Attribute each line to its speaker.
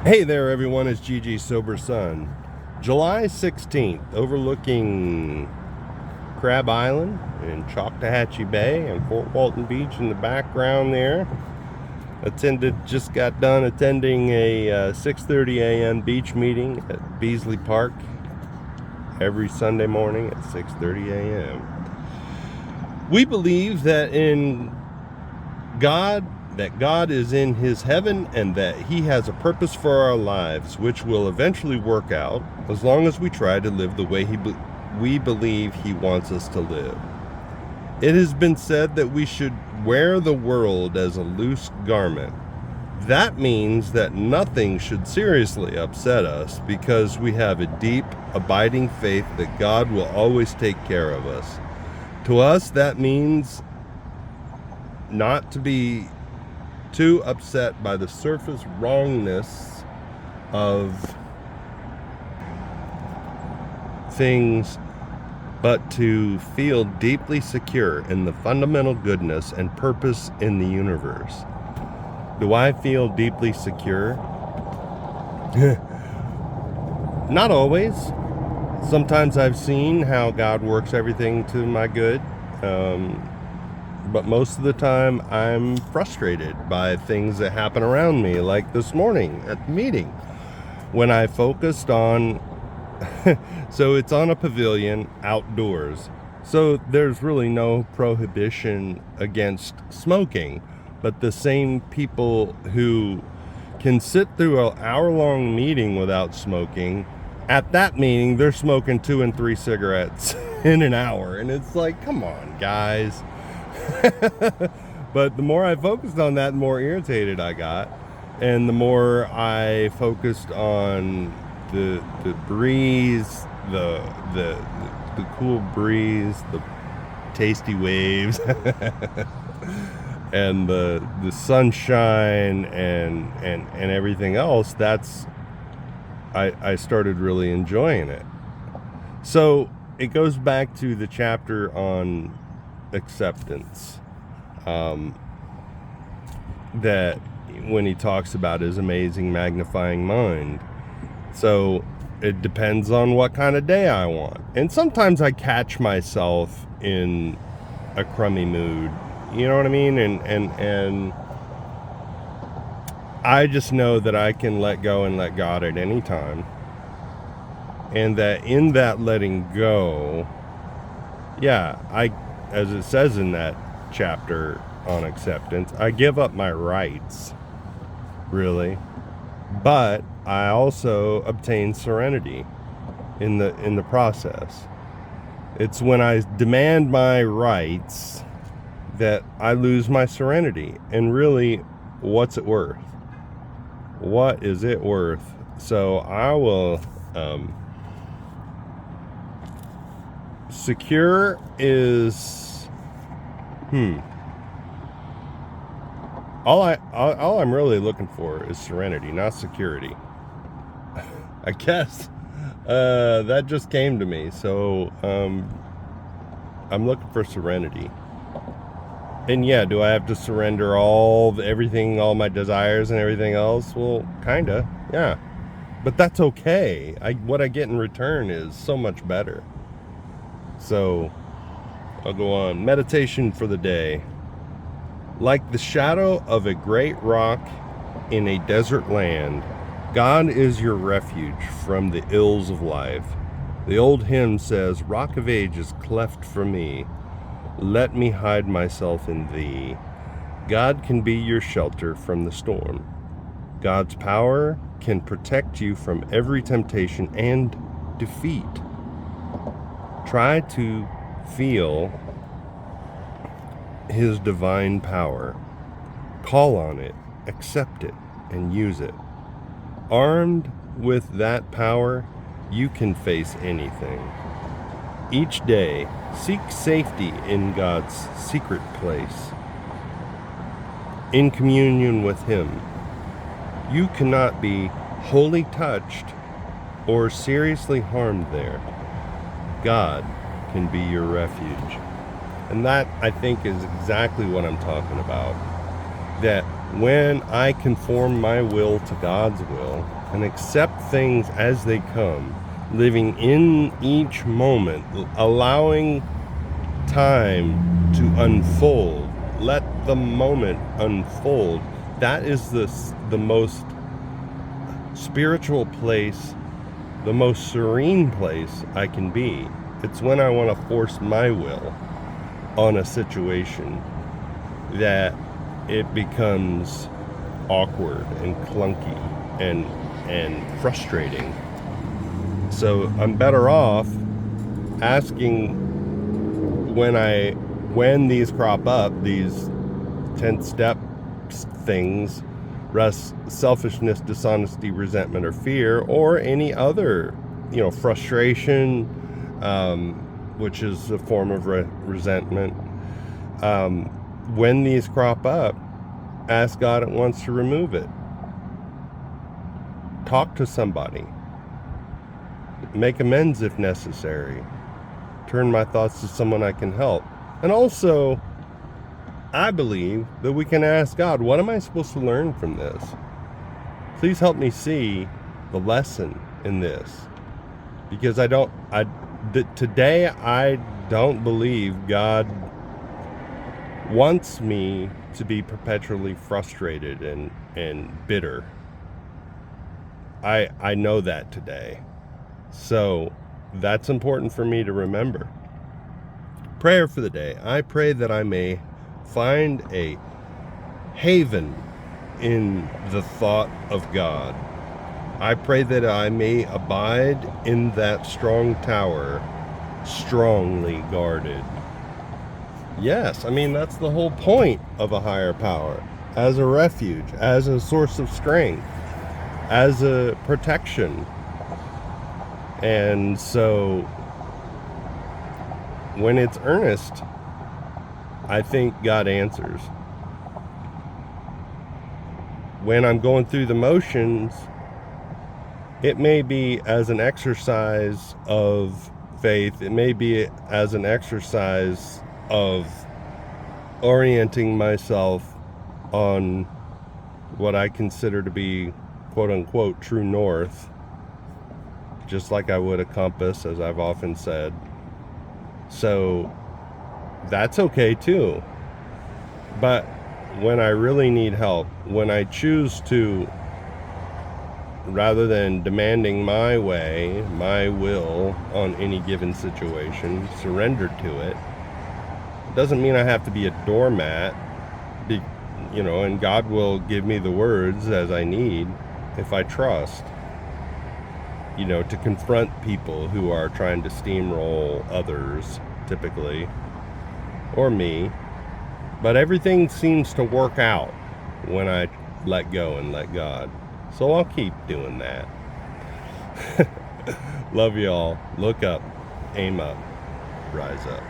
Speaker 1: Hey there, everyone. It's GG Sober Sun. July 16th, overlooking Crab Island in Choctawhatchee Bay and Fort Walton Beach in the background there. Just got done attending a 6:30 a.m. beach meeting at Beasley Park every Sunday morning at 6:30 a.m. We believe that God is in his heaven and that he has a purpose for our lives, which will eventually work out as long as we try to live the way we believe he wants us to live. It has been said that we should wear the world as a loose garment. That means that nothing should seriously upset us because we have a deep, abiding faith that God will always take care of us. To us, that means not to be too upset by the surface wrongness of things, but to feel deeply secure in the fundamental goodness and purpose in the universe. Do I feel deeply secure? Not always. Sometimes I've seen how God works everything to my good. But most of the time I'm frustrated by things that happen around me, like this morning at the meeting when I focused on so it's on a pavilion outdoors, so there's really no prohibition against smoking, but the same people who can sit through an hour-long meeting without smoking, at that meeting they're smoking 2 and 3 cigarettes in an hour, and it's like, come on guys. But the more I focused on that, the more irritated I got, and the more I focused on the breeze, the cool breeze, the tasty waves, and the sunshine and everything else. I started really enjoying it. So it goes back to the chapter on acceptance, that when he talks about his amazing magnifying mind. So it depends on what kind of day I want, and sometimes I catch myself in a crummy mood, you know what I mean, and I just know that I can let go and let God at any time, and that in that letting go, as it says in that chapter on acceptance, I give up my rights, really, but I also obtain serenity in the process. It's when I demand my rights that I lose my serenity. And really, what's it worth? What is it worth? So I will secure is all I'm really looking for is serenity, not security. I guess that just came to me. So I'm looking for serenity. And do I have to surrender everything, all my desires and everything else? Well, kinda, yeah. But that's okay. What I get in return is so much better. So I'll go on. Meditation for the day. Like the shadow of a great rock in a desert land, God is your refuge from the ills of life. The old hymn says, "Rock of ages cleft for me, let me hide myself in thee." God can be your shelter from the storm. God's power can protect you from every temptation and defeat. Try to feel his divine power. Call on it, accept it, and use it. Armed with that power, you can face anything. Each day, seek safety in God's secret place, in communion with him. You cannot be wholly touched or seriously harmed there. God can be your refuge. And that, I think, is exactly what I'm talking about. That when I conform my will to God's will and accept things as they come, living in each moment, allowing time to unfold, let the moment unfold, that is the most spiritual place, the most serene place I can be. It's when I want to force my will on a situation that it becomes awkward and clunky and frustrating. So I'm better off asking when these crop up, these 10 step things, selfishness, dishonesty, resentment, or fear, or any other, frustration, which is a form of resentment. When these crop up, ask God at once to remove it. Talk to somebody. Make amends if necessary. Turn my thoughts to someone I can help. And also, I believe that we can ask God, what am I supposed to learn from this? Please help me see the lesson in this. Because today I don't believe God wants me to be perpetually frustrated and bitter. I know that today. So that's important for me to remember. Prayer for the day. I pray that I may find a haven in the thought of God. I pray that I may abide in that strong tower, strongly guarded. Yes, I mean, that's the whole point of a higher power. As a refuge, as a source of strength, as a protection. And so, when it's earnest, I think God answers. When I'm going through the motions, it may be as an exercise of faith. It may be as an exercise of orienting myself on what I consider to be, quote unquote, true north, just like I would a compass, as I've often said. So that's okay too. But when I really need help, when I choose to, rather than demanding my way, my will on any given situation, surrender to it, doesn't mean I have to be a doormat, and God will give me the words as I need if I trust, to confront people who are trying to steamroll others, typically, or me. But everything seems to work out when I let go and let God. So I'll keep doing that. Love y'all. Look up, aim up, rise up.